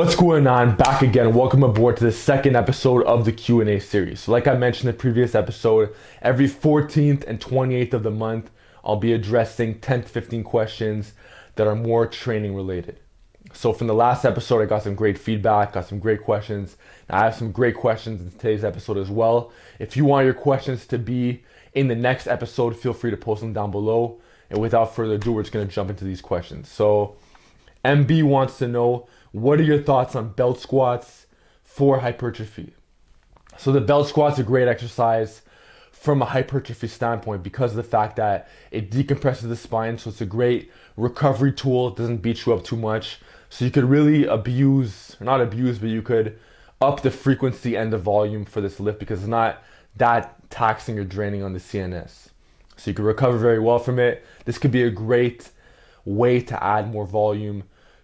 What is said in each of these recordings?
What's going on? Back again. Welcome aboard to the second episode of the Q&A series. So like I mentioned in the previous episode, every 14th and 28th of the month, I'll be addressing 10 to 15 questions that are more training related. So from the last episode, I got some great feedback, got some great questions. I have some great questions in today's episode as well. If you want your questions to be in the next episode, feel free to post them down below. And without further ado, we're just going to jump into these questions. So MB wants to know, what are your thoughts on belt squats for hypertrophy? So the belt squat's a great exercise from a hypertrophy standpoint because of the fact that it decompresses the spine. So it's a great recovery tool. It doesn't beat you up too much. So you could really not abuse, but you could up the frequency and the volume for this lift because it's not that taxing or draining on the CNS. So you can recover very well from it. This could be a great way to add more volume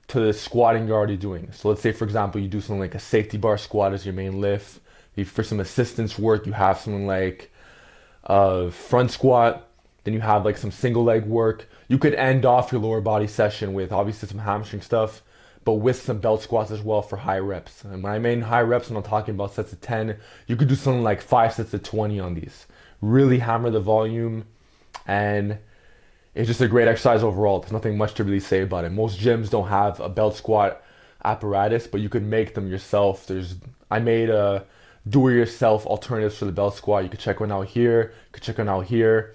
to the squatting you're already doing. So let's say, for example, you do something like a safety bar squat as your main lift. For some assistance work, you have something like a front squat. Then you have like some single leg work. You could end off your lower body session with obviously some hamstring stuff, but with some belt squats as well for high reps. And when I mean high reps, when I'm talking about sets of 10, you could do something like 5 sets of 20 on these. Really hammer the volume, and it's just a great exercise overall. There's nothing much to really say about it. Most gyms don't have a belt squat apparatus, but you could make them yourself. I made a do-it-yourself alternatives for the belt squat. You could check one out here. You could check one out here.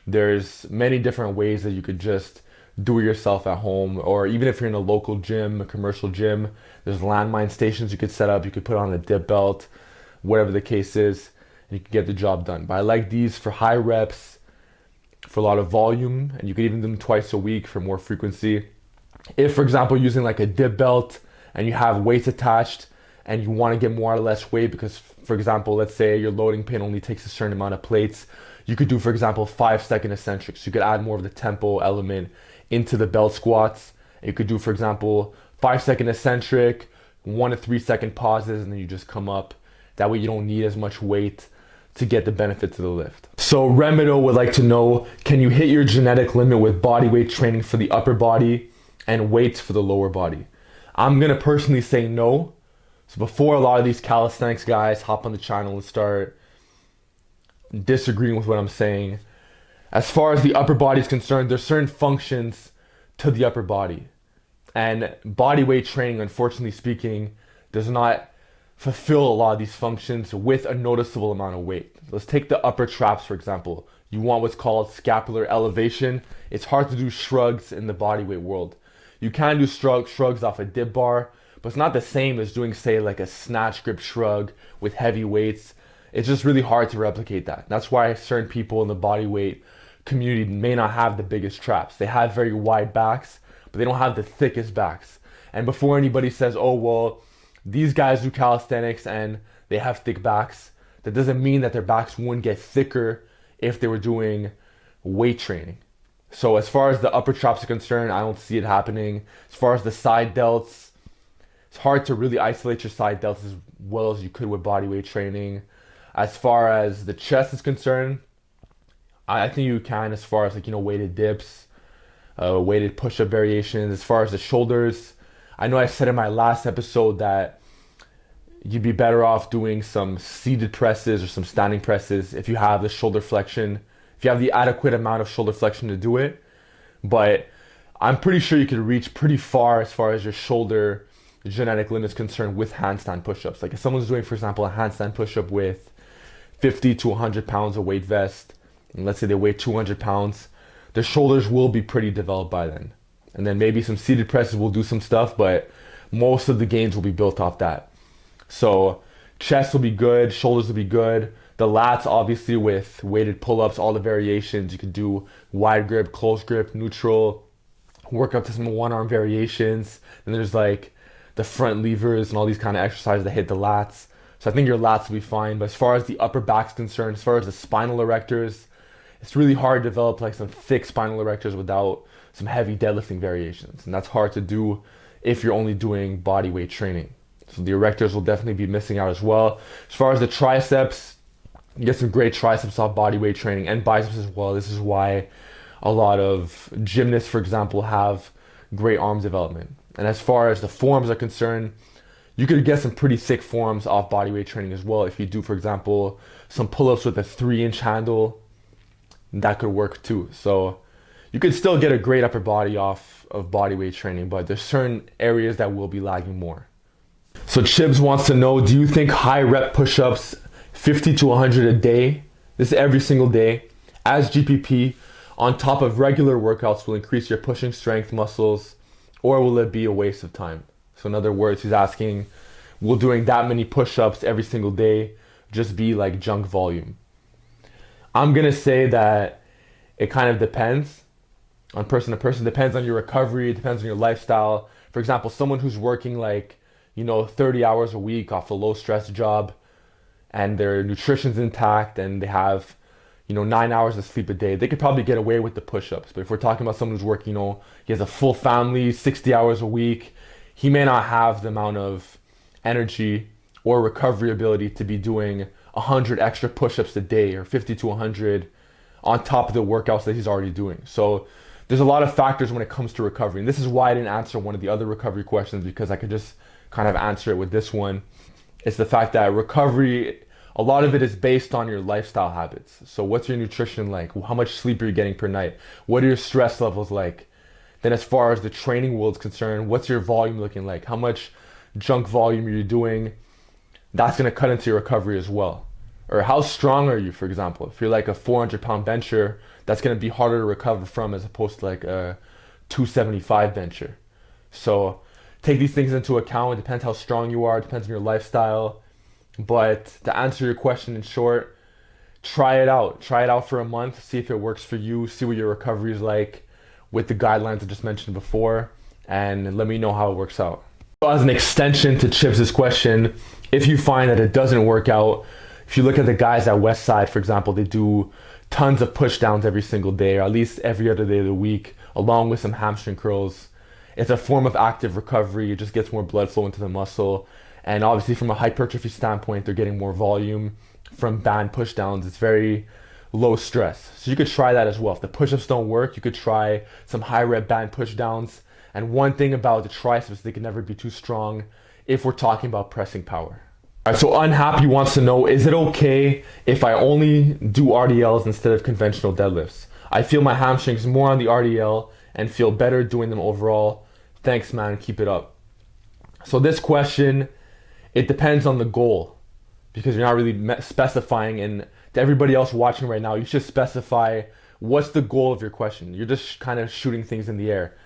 There's many different ways that you could just do it yourself at home, or even if you're in a local gym, a commercial gym, there's landmine stations you could set up. You could put on a dip belt, whatever the case is, and you can get the job done. But I like these for high reps, for a lot of volume, and you could even do them twice a week for more frequency. If, for example, using like a dip belt and you have weights attached and you want to get more or less weight because, for example, let's say your loading pin only takes a certain amount of plates, you could do, for example, 5-second eccentrics. You could add more of the tempo element into the belt squats. You could do, for example, 5-second eccentric, 1 to 3 second pauses, and then you just come up. That way you don't need as much weight to get the benefits of the lift. So Remedo would like to know, can you hit your genetic limit with body weight training for the upper body and weights for the lower body? I'm gonna personally say no. So before a lot of these calisthenics guys hop on the channel and start disagreeing with what I'm saying, as far as the upper body is concerned, there's certain functions to the upper body. And body weight training, unfortunately speaking, does not fulfill a lot of these functions with a noticeable amount of weight. Let's take the upper traps, for example. You want what's called scapular elevation. It's hard to do shrugs in the bodyweight world. You can do shrugs off a dip bar, but it's not the same as doing, say, like a snatch grip shrug with heavy weights. It's just really hard to replicate that. That's why certain people in the bodyweight community may not have the biggest traps. They have very wide backs, but they don't have the thickest backs. And before anybody says, oh, well, these guys do calisthenics and they have thick backs, that doesn't mean that their backs wouldn't get thicker if they were doing weight training. So as far as the upper traps are concerned, I don't see it happening. As far as the side delts, it's hard to really isolate your side delts as well as you could with body weight training. As far as the chest is concerned, I think you can, as far as like, weighted dips, weighted push-up variations. As far as the shoulders, I know I said in my last episode that you'd be better off doing some seated presses or some standing presses if you have the shoulder flexion, if you have the adequate amount of shoulder flexion to do it. But I'm pretty sure you could reach pretty far as your shoulder genetic limit is concerned with handstand push-ups. Like if someone's doing, for example, a handstand push-up with 50 to 100 pounds of weight vest, and let's say they weigh 200 pounds, their shoulders will be pretty developed by then. And then maybe some seated presses will do some stuff, but most of the gains will be built off that. So chest will be good, shoulders will be good. The lats, obviously, with weighted pull-ups, all the variations. You could do wide grip, close grip, neutral, work up to some one-arm variations. And there's like the front levers and all these kind of exercises that hit the lats. So I think your lats will be fine. But as far as the upper back's concerned, as far as the spinal erectors, it's really hard to develop like some thick spinal erectors without some heavy deadlifting variations. And that's hard to do if you're only doing body weight training. So the erectors will definitely be missing out as well. As far as the triceps, you get some great triceps off body weight training, and biceps as well. This is why a lot of gymnasts, for example, have great arm development. And as far as the forearms are concerned, You could get some pretty sick forms off bodyweight training as well. If you do, for example, some pull-ups with a 3-inch handle, that could work too. So you could still get a great upper body off of bodyweight training, but there's certain areas that will be lagging more. So Chibs wants to know, do you think high rep push-ups, 50 to 100 a day, this is every single day, as GPP, on top of regular workouts will increase your pushing strength muscles, or will it be a waste of time? So in other words, he's asking, will doing that many push-ups every single day just be like junk volume? I'm going to say that it kind of depends on person to person. It depends on your recovery. It depends on your lifestyle. For example, someone who's working 30 hours a week off a low stress job and their nutrition's intact and they have 9 hours of sleep a day, they could probably get away with the push-ups. But if we're talking about someone who's working, he has a full family, 60 hours a week, he may not have the amount of energy or recovery ability to be doing 100 extra push-ups a day or 50 to 100 on top of the workouts that he's already doing. So there's a lot of factors when it comes to recovery. And this is why I didn't answer one of the other recovery questions, because I could just kind of answer it with this one. It's the fact that recovery, a lot of it is based on your lifestyle habits. So what's your nutrition like? How much sleep are you getting per night? What are your stress levels like? Then as far as the training world is concerned, what's your volume looking like? How much junk volume are you doing? That's going to cut into your recovery as well. Or how strong are you, for example? If you're like a 400-pound bencher, that's going to be harder to recover from as opposed to like a 275 bencher. So take these things into account. It depends how strong you are. It depends on your lifestyle. But to answer your question in short, try it out. Try it out for a month. See if it works for you. See what your recovery is like with the guidelines I just mentioned before. And let me know how it works out. So as an extension to Chip's question, if you find that it doesn't work out, if you look at the guys at Westside, for example, they do tons of push downs every single day, or at least every other day of the week, along with some hamstring curls. It's a form of active recovery. It just gets more blood flow into the muscle. And obviously from a hypertrophy standpoint, they're getting more volume from band push downs. It's very low stress. So you could try that as well. If the push-ups don't work, you could try some high rep band push downs. And one thing about the triceps, they can never be too strong if we're talking about pressing power. All right, so Unhappy wants to know, is it okay if I only do RDLs instead of conventional deadlifts? I feel my hamstrings more on the RDL and feel better doing them overall. Thanks, man. Keep it up. So this question, it depends on the goal, because you're not really specifying. And to everybody else watching right now, you should specify what's the goal of your question. You're just kind of shooting things in the air.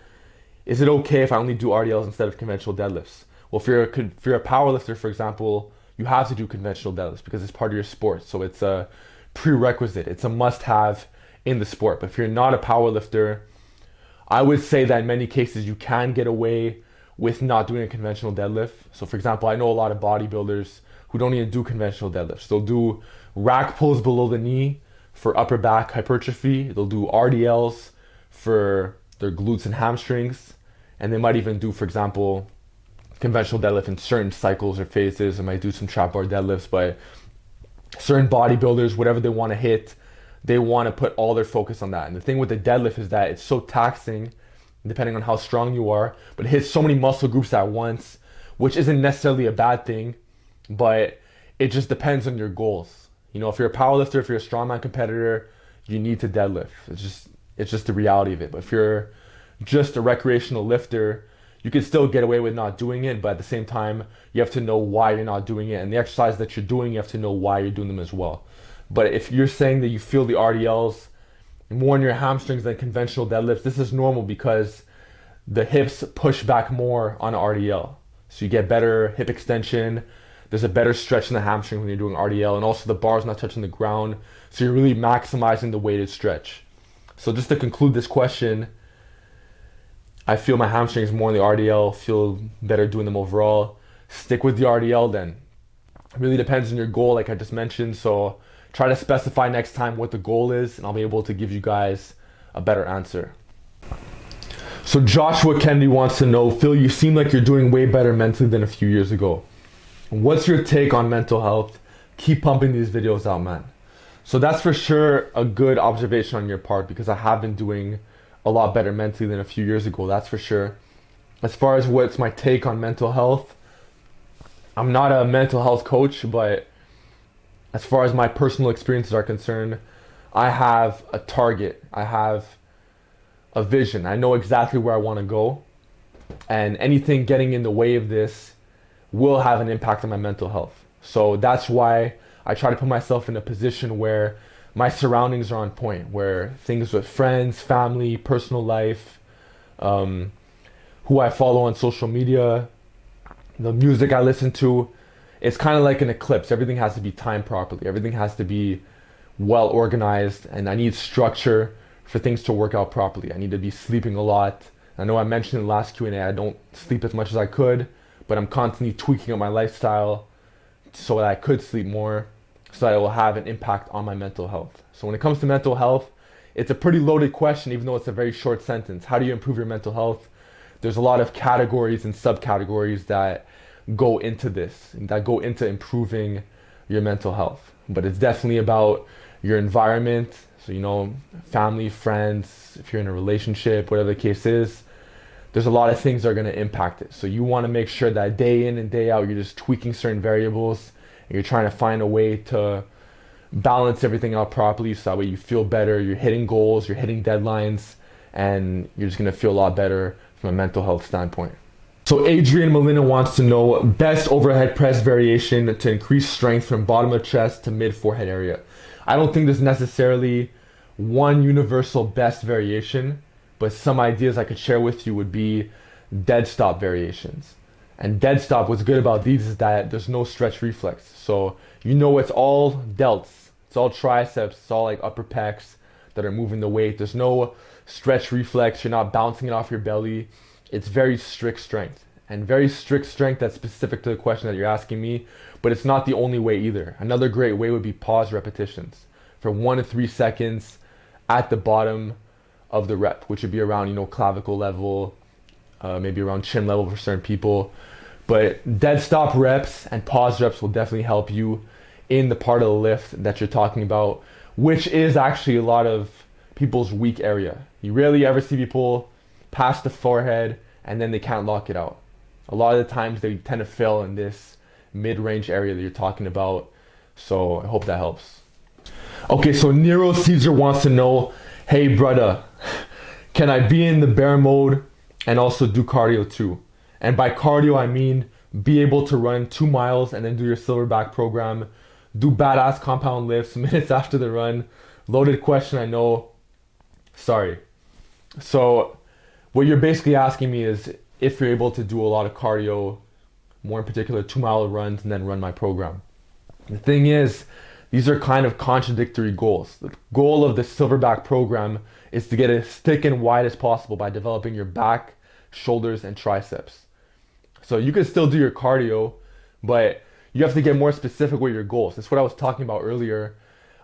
Is it okay if I only do RDLs instead of conventional deadlifts? Well, if you're a powerlifter, for example, you have to do conventional deadlifts because it's part of your sport. So it's a prerequisite. It's a must-have in the sport. But if you're not a powerlifter, I would say that in many cases you can get away with not doing a conventional deadlift. So for example, I know a lot of bodybuilders who don't even do conventional deadlifts. They'll do rack pulls below the knee for upper back hypertrophy. They'll do RDLs for their glutes and hamstrings. And they might even do, for example, conventional deadlift in certain cycles or phases. They might do some trap bar deadlifts, but certain bodybuilders, whatever they want to hit, they want to put all their focus on that. And the thing with the deadlift is that it's so taxing, depending on how strong you are, but it hits so many muscle groups at once, which isn't necessarily a bad thing, but it just depends on your goals. If you're a powerlifter, if you're a strongman competitor, you need to deadlift. It's just the reality of it. But if you're just a recreational lifter, you can still get away with not doing it, but at the same time, you have to know why you're not doing it. And the exercise that you're doing, you have to know why you're doing them as well. But if you're saying that you feel the RDLs more in your hamstrings than conventional deadlifts, this is normal because the hips push back more on RDL. So you get better hip extension. There's a better stretch in the hamstring when you're doing RDL. And also the bar's not touching the ground. So you're really maximizing the weighted stretch. So just to conclude this question, I feel my hamstrings more in the RDL, feel better doing them overall. Stick with the RDL then. It really depends on your goal, like I just mentioned. So try to specify next time what the goal is, and I'll be able to give you guys a better answer. So Joshua Kennedy wants to know, Phil, you seem like you're doing way better mentally than a few years ago. What's your take on mental health? Keep pumping these videos out, man. So that's for sure a good observation on your part, because I have been doing a lot better mentally than a few years ago, that's for sure. As far as what's my take on mental health, I'm not a mental health coach, but as far as my personal experiences are concerned, I have a target. I have a vision. I know exactly where I want to go, and anything getting in the way of this will have an impact on my mental health. So that's why I try to put myself in a position where my surroundings are on point, where things with friends, family, personal life, um, who I follow on social media, the music I listen to, it's kind of like an eclipse. Everything has to be timed properly. Everything has to be well organized, and I need structure for things to work out properly. I need to be sleeping a lot. I know I mentioned in the last Q&A I don't sleep as much as I could, but I'm constantly tweaking up my lifestyle so that I could sleep more, so that it will have an impact on my mental health. So when it comes to mental health, it's a pretty loaded question, even though it's a very short sentence. How do you improve your mental health? There's a lot of categories and subcategories that go into this, that go into improving your mental health. But it's definitely about your environment. So, family, friends, if you're in a relationship, whatever the case is, there's a lot of things that are going to impact it. So you want to make sure that day in and day out, you're just tweaking certain variables and you're trying to find a way to balance everything out properly so that way you feel better, you're hitting goals, you're hitting deadlines, and you're just going to feel a lot better from a mental health standpoint. So Adrian Molina wants to know best overhead press variation to increase strength from bottom of chest to mid forehead area. I don't think there's necessarily one universal best variation, but some ideas I could share with you would be dead stop variations. And dead stop, what's good about these is that there's no stretch reflex. So it's all delts, it's all triceps, it's all like upper pecs that are moving the weight. There's no stretch reflex, you're not bouncing it off your belly. It's very strict strength, and very strict strength that's specific to the question that you're asking me, but it's not the only way either. Another great way would be pause repetitions for 1 to 3 seconds at the bottom of the rep, which would be around, clavicle level, maybe around chin level for certain people. But dead stop reps and pause reps will definitely help you in the part of the lift that you're talking about, which is actually a lot of people's weak area. You rarely ever see people past the forehead and then they can't lock it out. A lot of the times they tend to fail in this mid-range area that you're talking about. So I hope that helps. Okay, so Nero Caesar wants to know, hey brother, can I be in the bear mode and also do cardio too? And by cardio, I mean be able to run 2 miles and then do your silverback program, do badass compound lifts minutes after the run. Loaded question, I know. Sorry. So what you're basically asking me is if you're able to do a lot of cardio, more in particular 2-mile runs, and then run my program. The thing is, these are kind of contradictory goals. The goal of the silverback program is to get as thick and wide as possible by developing your back, shoulders, and triceps. So you can still do your cardio, but you have to get more specific with your goals. That's what I was talking about earlier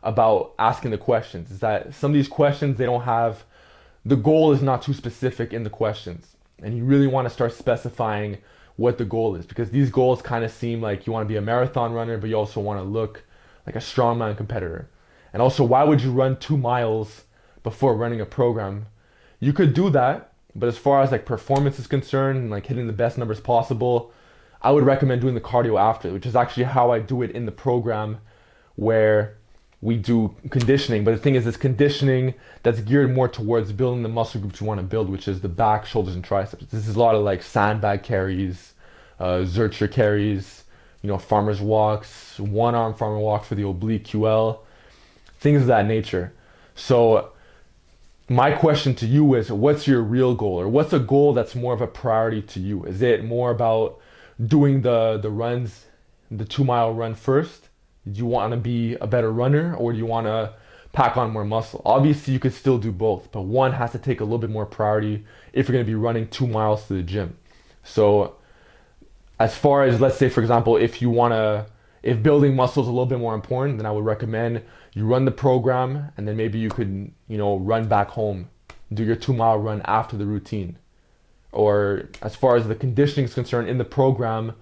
about asking the questions, is that some of these questions, the goal is not too specific in the questions. And you really want to start specifying what the goal is, because these goals kind of seem like you want to be a marathon runner, but you also want to look like a strongman competitor. And also, why would you run 2 miles before running a program? You could do that, but as far as like performance is concerned and like hitting the best numbers possible, I would recommend doing the cardio after, which is actually how I do it in the program where we do conditioning. But the thing is, it's conditioning that's geared more towards building the muscle groups you want to build, which is the back, shoulders, and triceps. This is a lot of like sandbag carries, Zercher carries, farmer's walks, one-arm farmer walk for the oblique QL, things of that nature. So my question to you is, what's your real goal, or what's a goal that's more of a priority to you? Is it more about doing the runs, the 2-mile run first? Do you want to be a better runner, or do you want to pack on more muscle? Obviously, you could still do both, but one has to take a little bit more priority if you're going to be running 2 miles to the gym. So as far as, let's say, for example, if building muscle is a little bit more important, then I would recommend you run the program, and then maybe you could, run back home, do your 2-mile run after the routine. Or as far as the conditioning is concerned in the program,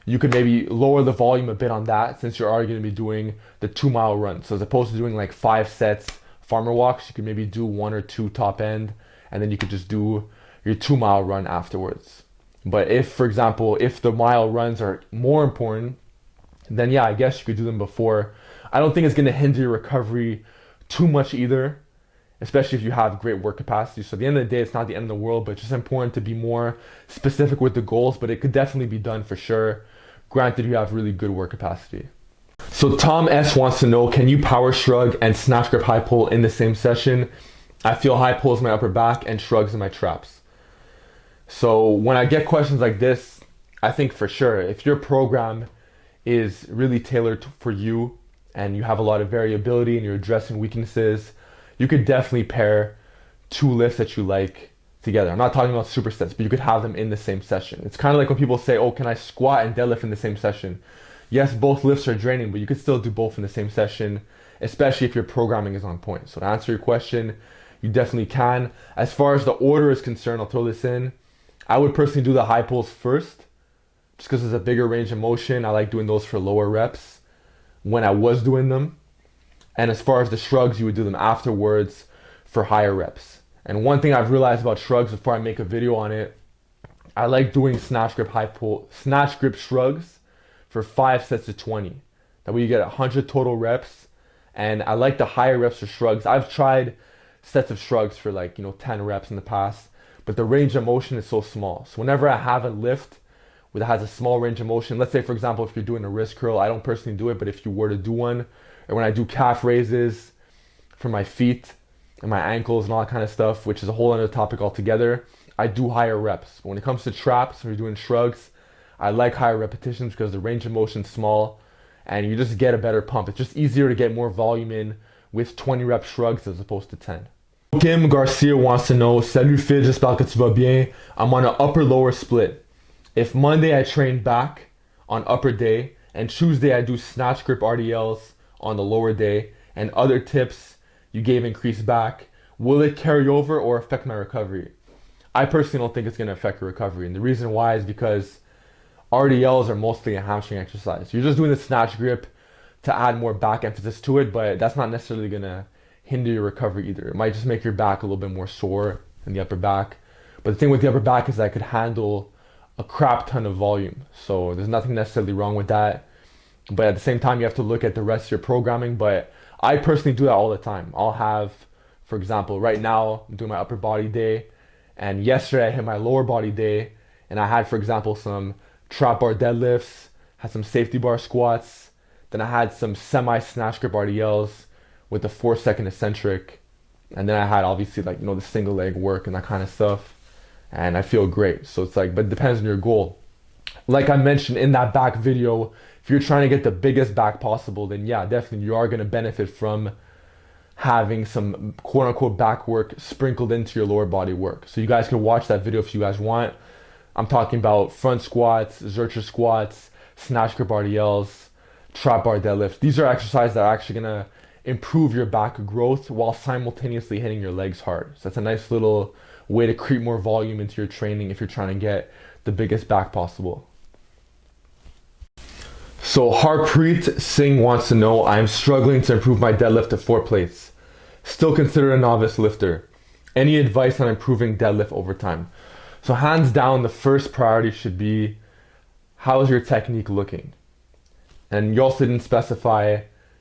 you could maybe lower the volume a bit on that, since you're already going to be doing the 2-mile run. So as opposed to doing like 5 sets farmer walks, you could maybe do 1 or 2 top end, and then you could just do your 2-mile run afterwards. But if, for example, if the mile runs are more important, then yeah, I guess you could do them before. I don't think it's going to hinder your recovery too much either, especially if you have great work capacity. So at the end of the day, it's not the end of the world, but it's just important to be more specific with the goals, but it could definitely be done for sure, granted you have really good work capacity. So Tom S wants to know, can you power shrug and snatch grip high pull in the same session? I feel high pulls in my upper back and shrugs in my traps. So when I get questions like this, I think for sure, if your program is really tailored for you and you have a lot of variability and you're addressing weaknesses, you could definitely pair two lifts that you like together. I'm not talking about supersets, but you could have them in the same session. It's kind of like when people say, oh, can I squat and deadlift in the same session? Yes, both lifts are draining, but you could still do both in the same session, especially if your programming is on point. So to answer your question, you definitely can. As far as the order is concerned, I'll throw this in. I would personally do the high pulls first, just because it's a bigger range of motion. I like doing those for lower reps when I was doing them. And as far as the shrugs, you would do them afterwards for higher reps. And one thing I've realized about shrugs before I make a video on it, I like doing snatch grip shrugs for 5 sets of 20. That way you get 100 total reps. And I like the higher reps for shrugs. I've tried sets of shrugs for 10 reps in the past, but the range of motion is so small. So whenever I have a lift that has a small range of motion, let's say for example, if you're doing a wrist curl, I don't personally do it, but if you were to do one, or when I do calf raises for my feet and my ankles and all that kind of stuff, which is a whole other topic altogether, I do higher reps. But when it comes to traps, when you're doing shrugs, I like higher repetitions because the range of motion is small and you just get a better pump. It's just easier to get more volume in with 20 rep shrugs as opposed to 10. Kim Garcia wants to know, Salut Phil, j'espère que tu vas bien. I'm on an upper-lower split. If Monday I train back on upper day and Tuesday I do snatch grip RDLs on the lower day and other tips you gave increase back, will it carry over or affect my recovery? I personally don't think it's going to affect your recovery. And the reason why is because RDLs are mostly a hamstring exercise. You're just doing the snatch grip to add more back emphasis to it, but that's not necessarily going to hinder your recovery either. It might just make your back a little bit more sore in the upper back. But the thing with the upper back is that I could handle a crap ton of volume. So there's nothing necessarily wrong with that. But at the same time, you have to look at the rest of your programming. But I personally do that all the time. I'll have, for example, right now, I'm doing my upper body day. And yesterday I hit my lower body day. And I had, for example, some trap bar deadlifts, had some safety bar squats. Then I had some semi-snatch grip RDLs with the 4-second eccentric. And then I had obviously the single leg work and that kind of stuff. And I feel great. So it's but it depends on your goal. Like I mentioned in that back video, if you're trying to get the biggest back possible, then yeah, definitely you are going to benefit from having some quote unquote back work sprinkled into your lower body work. So you guys can watch that video if you guys want. I'm talking about front squats, Zercher squats, snatch grip RDLs, trap bar deadlifts. These are exercises that are actually going to improve your back growth while simultaneously hitting your legs hard. So that's a nice little way to create more volume into your training if you're trying to get the biggest back possible. So Harpreet Singh wants to know, I'm struggling to improve my deadlift to 4 plates. Still considered a novice lifter. Any advice on improving deadlift over time? So hands down, the first priority should be, how's your technique looking? And you also didn't specify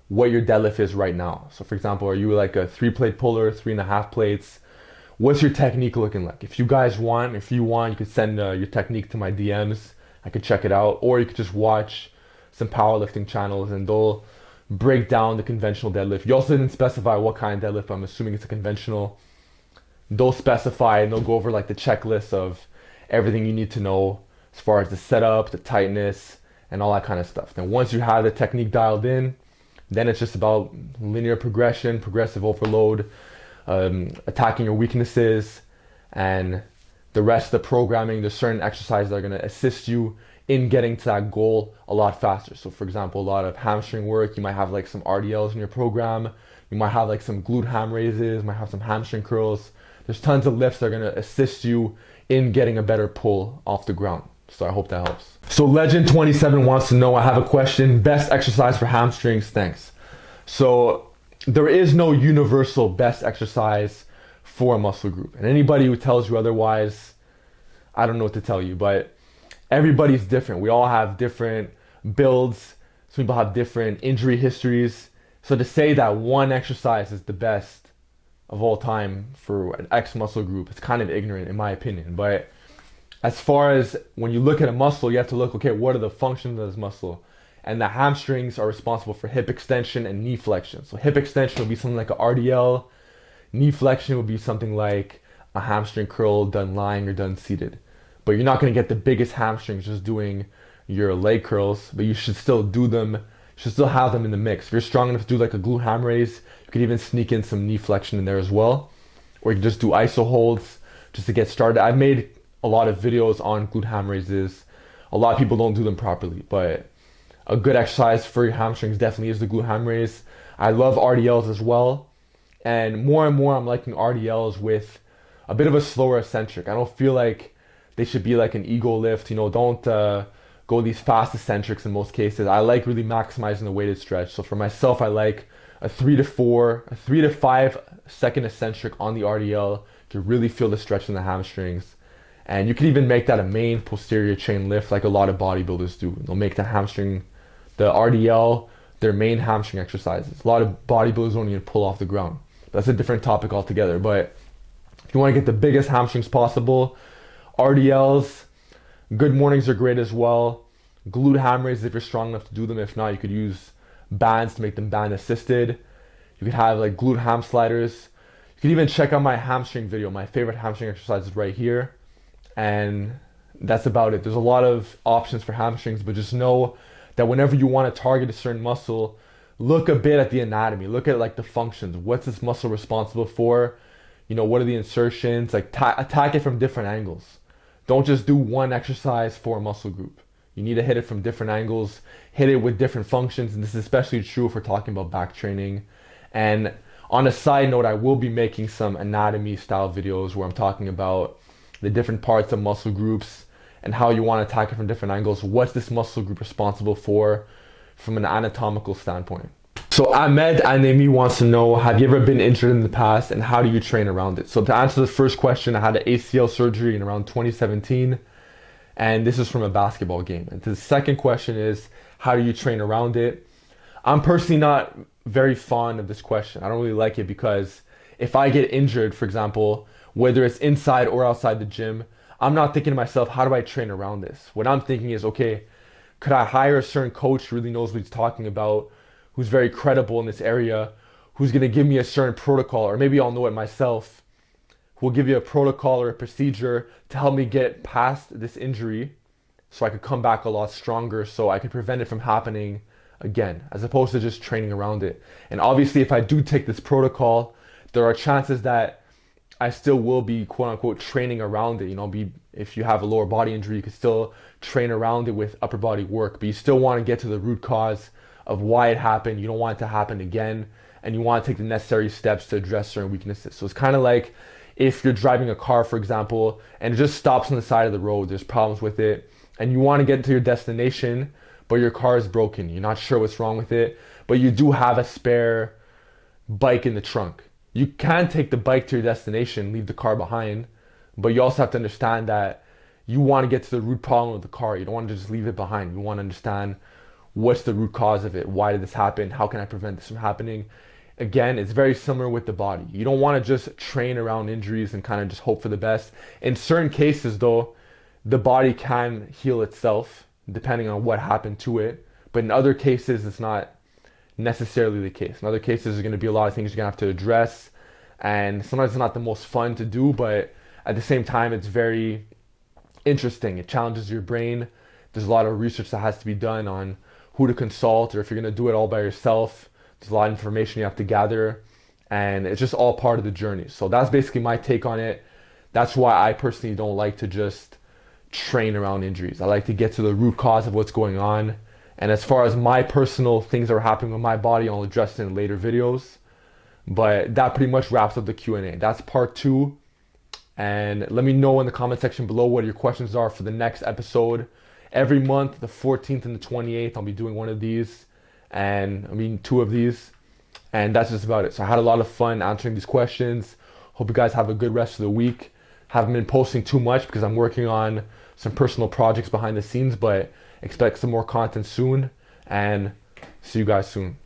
what your deadlift is right now. So for example, are you like a 3-plate puller, 3.5 plates? What's your technique looking like? If you want, you could send your technique to my DMs. I could check it out. Or you could just watch some powerlifting channels and they'll break down the conventional deadlift. You also didn't specify what kind of deadlift. I'm assuming it's a conventional. They'll specify and they'll go over the checklist of everything you need to know as far as the setup, the tightness, and all that kind of stuff. Then once you have the technique dialed in, then it's just about linear progression, progressive overload, attacking your weaknesses, and the rest of the programming. There's certain exercises that are going to assist you in getting to that goal a lot faster. So for example, a lot of hamstring work, you might have some RDLs in your program, you might have some glute ham raises, you might have some hamstring curls. There's tons of lifts that are going to assist you in getting a better pull off the ground. So I hope that helps. So Legend27 wants to know, I have a question, best exercise for hamstrings, thanks. So there is no universal best exercise for a muscle group. And anybody who tells you otherwise, I don't know what to tell you, but everybody's different. We all have different builds. Some people have different injury histories. So to say that one exercise is the best of all time for an X muscle group, it's kind of ignorant in my opinion. But as far as when you look at a muscle, you have to look, okay, what are the functions of this muscle? And the hamstrings are responsible for hip extension and knee flexion. So hip extension would be something like a RDL. Knee flexion would be something like a hamstring curl done lying or done seated. But you're not going to get the biggest hamstrings just doing your leg curls, but you should still do them. You should still have them in the mix. If you're strong enough to do like a glute ham raise, you could even sneak in some knee flexion in there as well. Or you can just do iso holds just to get started. I've made a lot of videos on glute ham raises. A lot of people don't do them properly, but a good exercise for your hamstrings definitely is the glute ham raise. I love RDLs as well. And more I'm liking RDLs with a bit of a slower eccentric. I don't feel like they should be like an ego lift. Don't go these fast eccentrics in most cases. I like really maximizing the weighted stretch. So for myself, I like a 3 to 5 second eccentric on the RDL to really feel the stretch in the hamstrings. And you can even make that a main posterior chain lift like a lot of bodybuilders do. They'll make the RDL, their main hamstring exercises. A lot of bodybuilders don't even pull off the ground. That's a different topic altogether. But if you want to get the biggest hamstrings possible, RDLs, good mornings are great as well. Glute ham raises if you're strong enough to do them. If not, you could use bands to make them band assisted. You could have like glute ham sliders. You could even check out my hamstring video. My favorite hamstring exercise is right here. And that's about it. There's a lot of options for hamstrings, but just know that whenever you want to target a certain muscle, look a bit at the anatomy. Look at like the functions. What's this muscle responsible for? What are the insertions? Like attack it from different angles. Don't just do one exercise for a muscle group. You need to hit it from different angles, hit it with different functions, and this is especially true if we're talking about back training. And on a side note, I will be making some anatomy style videos where I'm talking about the different parts of muscle groups and how you want to attack it from different angles. What's this muscle group responsible for from an anatomical standpoint? So Ahmed Anemi wants to know, have you ever been injured in the past and how do you train around it? So to answer the first question, I had an ACL surgery in around 2017 and this is from a basketball game. And the second question is, how do you train around it? I'm personally not very fond of this question. I don't really like it because if I get injured, for example, whether it's inside or outside the gym, I'm not thinking to myself, how do I train around this? What I'm thinking is, okay, could I hire a certain coach who really knows what he's talking about, who's very credible in this area, who's going to give me a certain protocol, or maybe I'll know it myself, who will give you a protocol or a procedure to help me get past this injury so I could come back a lot stronger, so I could prevent it from happening again, as opposed to just training around it. And obviously, if I do take this protocol, there are chances that I still will be quote unquote training around it. If you have a lower body injury, you can still train around it with upper body work, but you still want to get to the root cause of why it happened. You don't want it to happen again, and you want to take the necessary steps to address certain weaknesses. So it's kind of like if you're driving a car, for example, and it just stops on the side of the road, there's problems with it, and you want to get to your destination, but your car is broken. You're not sure what's wrong with it, but you do have a spare bike in the trunk. You can take the bike to your destination, leave the car behind, but you also have to understand that you want to get to the root problem of the car. You don't want to just leave it behind. You want to understand what's the root cause of it. Why did this happen? How can I prevent this from happening? Again, it's very similar with the body. You don't want to just train around injuries and kind of just hope for the best. In certain cases, though, the body can heal itself depending on what happened to it. But in other cases, it's not necessarily the case. In other cases, there's going to be a lot of things you're going to have to address. And sometimes it's not the most fun to do, but at the same time, it's very interesting. It challenges your brain. There's a lot of research that has to be done on who to consult, or if you're going to do it all by yourself, there's a lot of information you have to gather, and it's just all part of the journey. So that's basically my take on it. That's why I personally don't like to just train around injuries. I like to get to the root cause of what's going on. And as far as my personal things that are happening with my body, I'll address it in later videos. But that pretty much wraps up the Q&A. That's part 2. And let me know in the comment section below what your questions are for the next episode. Every month, the 14th and the 28th, I'll be doing one of these. And 2 of these. And that's just about it. So I had a lot of fun answering these questions. Hope you guys have a good rest of the week. Haven't been posting too much because I'm working on some personal projects behind the scenes, but expect some more content soon, and see you guys soon.